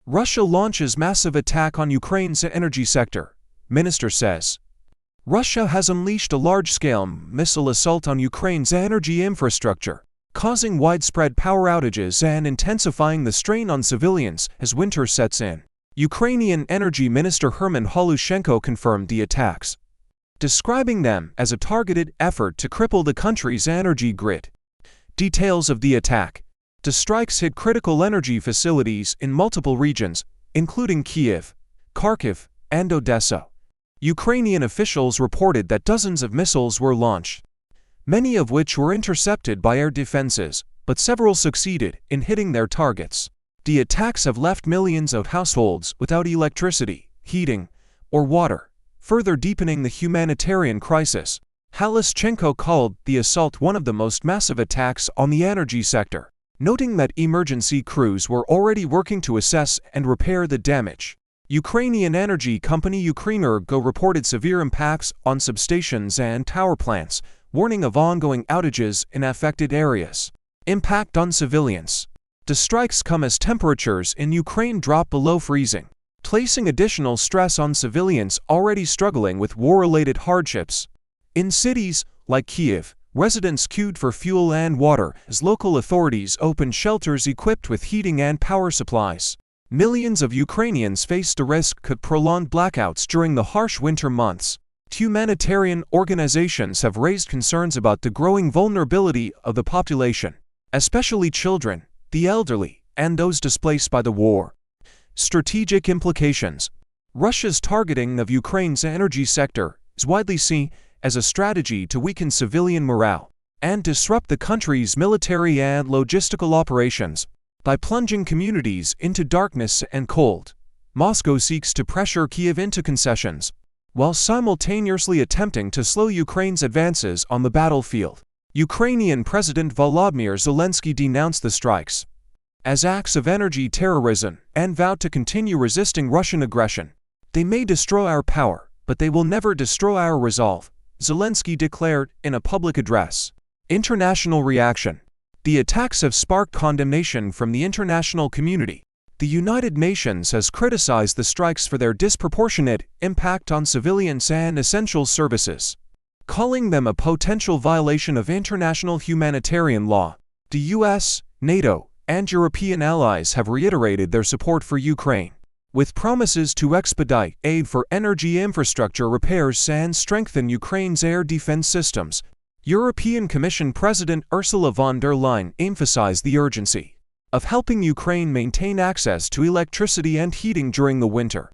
Russia launches massive attack on Ukraine's energy sector, minister says. Russia has unleashed a large-scale missile assault on Ukraine's energy infrastructure, causing widespread power outages and intensifying the strain on civilians as winter sets in. Ukrainian Energy Minister Herman Halushchenko confirmed the attacks, describing them as a targeted effort to cripple the country's energy grid. Details of the attack. The strikes hit critical energy facilities in multiple regions, including Kyiv, Kharkiv, and Odesa. Ukrainian officials reported that dozens of missiles were launched, many of which were intercepted by air defenses, but several succeeded in hitting their targets. The attacks have left millions of households without electricity, heating, or water, further deepening the humanitarian crisis. Halushchenko called the assault one of the most massive attacks on the energy sector, noting that emergency crews were already working to assess and repair the damage. Ukrainian energy company Ukrenergo reported severe impacts on substations and power plants, warning of ongoing outages in affected areas. Impact on civilians. The strikes come as temperatures in Ukraine drop below freezing, placing additional stress on civilians already struggling with war-related hardships. In cities like Kyiv, residents queued for fuel and water as local authorities opened shelters equipped with heating and power supplies. Millions of Ukrainians faced the risk of prolonged blackouts during the harsh winter months. Humanitarian organizations have raised concerns about the growing vulnerability of the population, especially children, the elderly, and those displaced by the war. Strategic implications. Russia's targeting of Ukraine's energy sector is widely seen as a strategy to weaken civilian morale and disrupt the country's military and logistical operations. By plunging communities into darkness and cold, Moscow seeks to pressure Kyiv into concessions, while simultaneously attempting to slow Ukraine's advances on the battlefield. Ukrainian President Volodymyr Zelensky denounced the strikes as acts of energy terrorism and vowed to continue resisting Russian aggression. "They may destroy our power, but they will never destroy our resolve," Zelensky declared in a public address. International reaction. The attacks have sparked condemnation from the international community. The United Nations has criticized the strikes for their disproportionate impact on civilians and essential services, calling them a potential violation of international humanitarian law. The US, NATO, and European allies have reiterated their support for Ukraine, with promises to expedite aid for energy infrastructure repairs and strengthen Ukraine's air defense systems. European Commission President Ursula von der Leyen emphasized the urgency of helping Ukraine maintain access to electricity and heating during the winter.